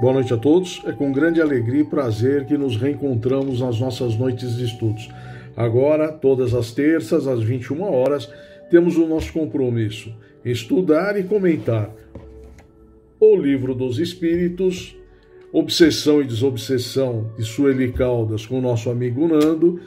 Boa noite a todos. É com grande alegria e prazer que nos reencontramos nas nossas noites de estudos. Agora, todas as terças, às 21 horas, temos o nosso compromisso: estudar e comentar o Livro dos Espíritos, Obsessão e Desobsessão de Sueli Caldas com o nosso amigo Nando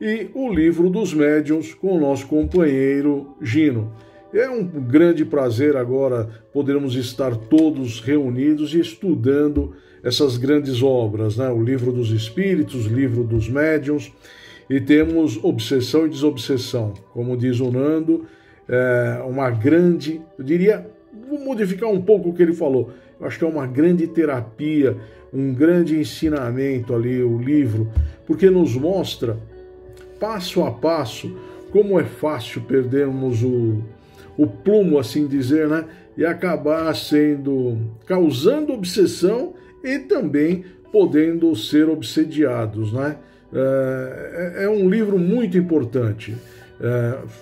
e o Livro dos Médiuns com o nosso companheiro Gino. É um grande prazer agora podermos estar todos reunidos e estudando essas grandes obras, né? O Livro dos Espíritos, o Livro dos Médiuns, e temos Obsessão e Desobsessão. Como diz o Nando, uma grande, eu diria, vou modificar um pouco o que ele falou, eu acho que é uma grande terapia, um grande ensinamento ali, o livro, porque nos mostra, passo a passo, como é fácil perdermos o plumo, assim dizer, né? E acabar causando obsessão e também podendo ser obsediados, né? É um livro muito importante.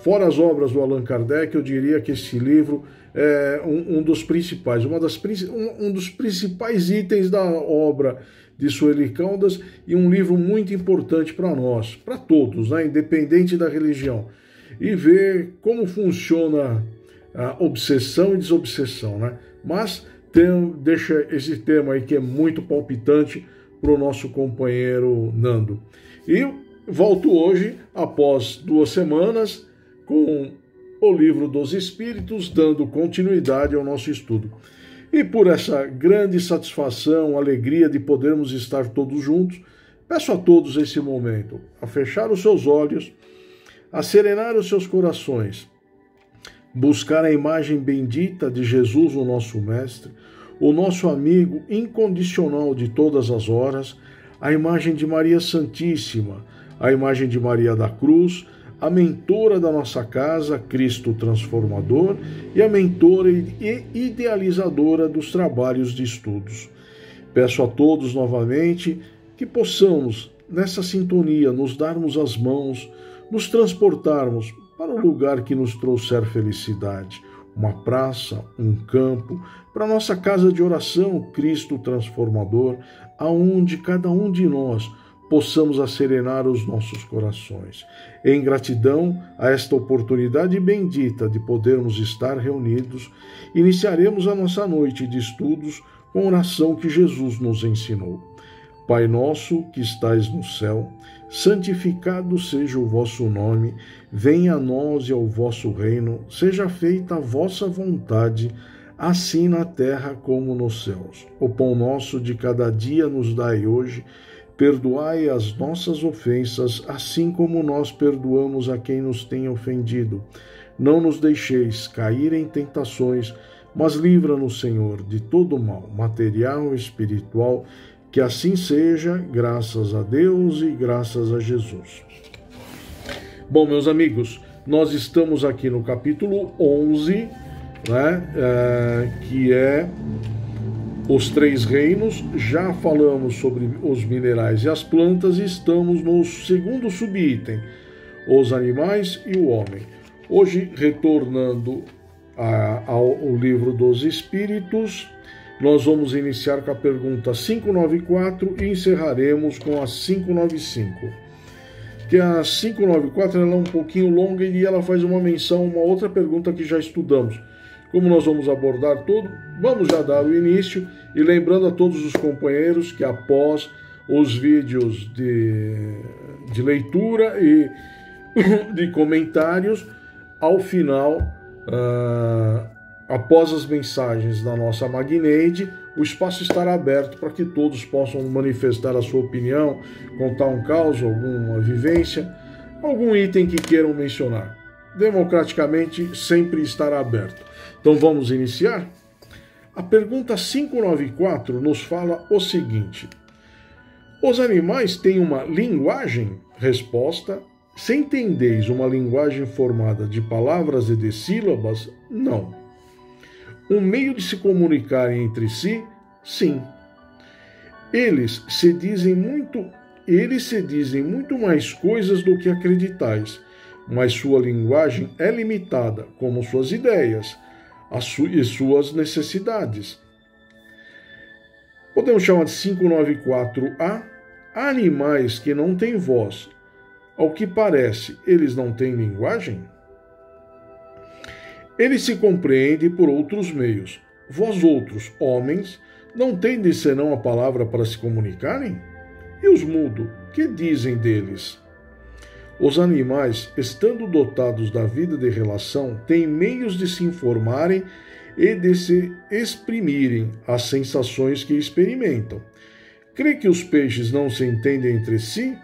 Fora as obras do Allan Kardec, eu diria que esse livro é um dos principais, um dos principais itens da obra de Sueli Caldas e um livro muito importante para nós, para todos, né? Independente da religião. E ver como funciona a obsessão e desobsessão, né? Mas deixa esse tema aí que é muito palpitante para o nosso companheiro Nando. E volto hoje, após 2 semanas, com o Livro dos Espíritos, dando continuidade ao nosso estudo. E por essa grande satisfação, alegria de podermos estar todos juntos, peço a todos esse momento a fechar os seus olhos, a serenar os seus corações, buscar a imagem bendita de Jesus, o nosso Mestre, o nosso amigo incondicional de todas as horas, a imagem de Maria Santíssima, a imagem de Maria da Cruz, a mentora da nossa casa, Cristo Transformador, e a mentora e idealizadora dos trabalhos de estudos. Peço a todos novamente que possamos, nessa sintonia, nos darmos as mãos, nos transportarmos para o lugar que nos trouxer felicidade, uma praça, um campo, para nossa casa de oração, Cristo Transformador, aonde cada um de nós possamos acerenar os nossos corações. Em gratidão a esta oportunidade bendita de podermos estar reunidos, iniciaremos a nossa noite de estudos com a oração que Jesus nos ensinou. Pai nosso que estais no céu, santificado seja o vosso nome, venha a nós e ao vosso reino, seja feita a vossa vontade, assim na terra como nos céus. O pão nosso de cada dia nos dai hoje, perdoai as nossas ofensas, assim como nós perdoamos a quem nos tem ofendido. Não nos deixeis cair em tentações, mas livra-nos, Senhor, de todo mal, material e espiritual. Que assim seja, graças a Deus e graças a Jesus. Bom, meus amigos, nós estamos aqui no capítulo 11, né, que é os 3 reinos. Já falamos sobre os minerais e as plantas e estamos no segundo subitem, os animais e o homem. Hoje, retornando ao Livro dos Espíritos, nós vamos iniciar com a pergunta 594 e encerraremos com a 595. Que a 594 ela é um pouquinho longa e ela faz uma menção a uma outra pergunta que já estudamos. Como nós vamos abordar tudo, vamos já dar o início e lembrando a todos os companheiros que após os vídeos de leitura e de comentários, ao final, após as mensagens da nossa Magneide, o espaço estará aberto para que todos possam manifestar a sua opinião, contar um caso, alguma vivência, algum item que queiram mencionar. Democraticamente sempre estará aberto. Então vamos iniciar? A pergunta 594 nos fala o seguinte: os animais têm uma linguagem? Resposta: se entendeis uma linguagem formada de palavras e de sílabas, não. Um meio de se comunicarem entre si? Sim. Eles se dizem muito mais coisas do que acreditais, mas sua linguagem é limitada, como suas ideias e suas necessidades. Podemos chamar de 594A, animais que não têm voz. Ao que parece, eles não têm linguagem? Ele se compreende por outros meios. Vós outros, homens, não tendes senão a palavra para se comunicarem? E os mudos, que dizem deles? Os animais, estando dotados da vida de relação, têm meios de se informarem e de se exprimirem as sensações que experimentam. Crê que os peixes não se entendem entre si?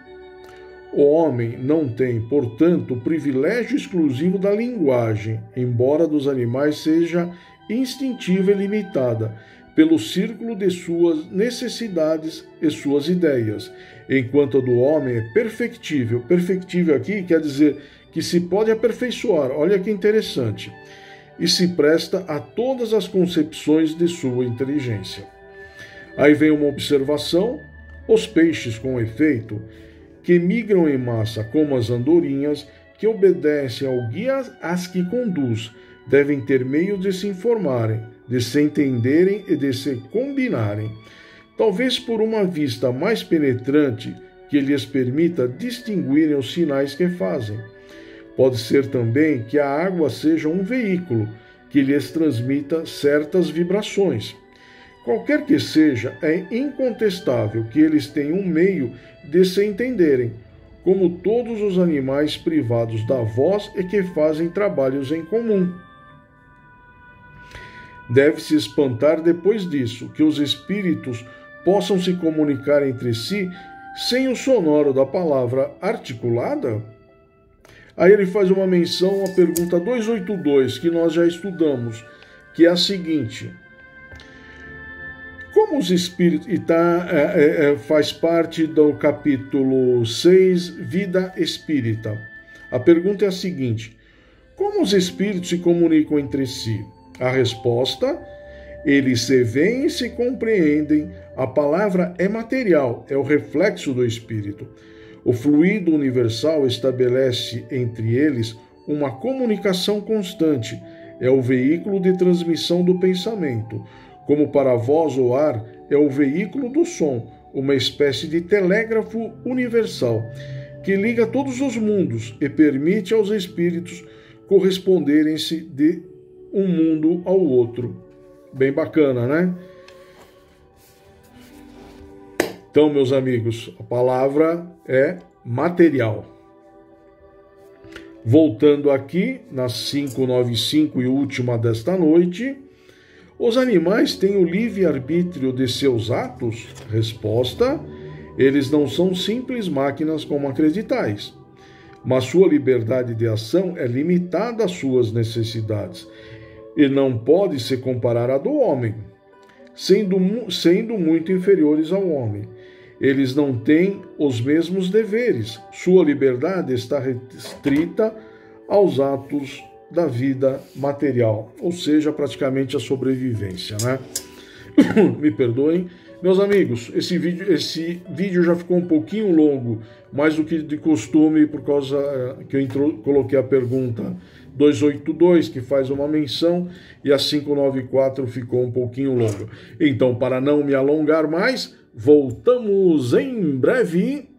O homem não tem, portanto, o privilégio exclusivo da linguagem, embora dos animais seja instintiva e limitada, pelo círculo de suas necessidades e suas ideias, enquanto a do homem é perfectível. Perfectível aqui quer dizer que se pode aperfeiçoar, olha que interessante, e se presta a todas as concepções de sua inteligência. Aí vem uma observação: os peixes, com efeito, que migram em massa como as andorinhas, que obedecem ao guia as que conduz, devem ter meio de se informarem, de se entenderem e de se combinarem, talvez por uma vista mais penetrante que lhes permita distinguirem os sinais que fazem. Pode ser também que a água seja um veículo que lhes transmita certas vibrações. Qualquer que seja, é incontestável que eles têm um meio de se entenderem, como todos os animais privados da voz e que fazem trabalhos em comum. Deve-se espantar depois disso, que os espíritos possam se comunicar entre si sem o sonoro da palavra articulada? Aí ele faz uma menção à pergunta 282, que nós já estudamos, que é a seguinte: como os espíritos, faz parte do capítulo 6, Vida Espírita. A pergunta é a seguinte: como os espíritos se comunicam entre si? A resposta: eles se veem e se compreendem. A palavra é material, é o reflexo do espírito. O fluido universal estabelece entre eles uma comunicação constante, é o veículo de transmissão do pensamento. Como para a voz o ar é o veículo do som, uma espécie de telégrafo universal, que liga todos os mundos e permite aos espíritos corresponderem-se de um mundo ao outro. Bem bacana, né? Então, meus amigos, a palavra é material. Voltando aqui, na 595 e última desta noite, os animais têm o livre-arbítrio de seus atos? Resposta: eles não são simples máquinas como acreditais, mas sua liberdade de ação é limitada às suas necessidades e não pode se comparar à do homem, sendo muito inferiores ao homem. Eles não têm os mesmos deveres. Sua liberdade está restrita aos atos da vida material, ou seja, praticamente a sobrevivência, né? Me perdoem. Meus amigos, esse vídeo já ficou um pouquinho longo, mais do que de costume, por causa que eu coloquei a pergunta 282, que faz uma menção, e a 594 ficou um pouquinho longo. Então, para não me alongar mais, voltamos em breve.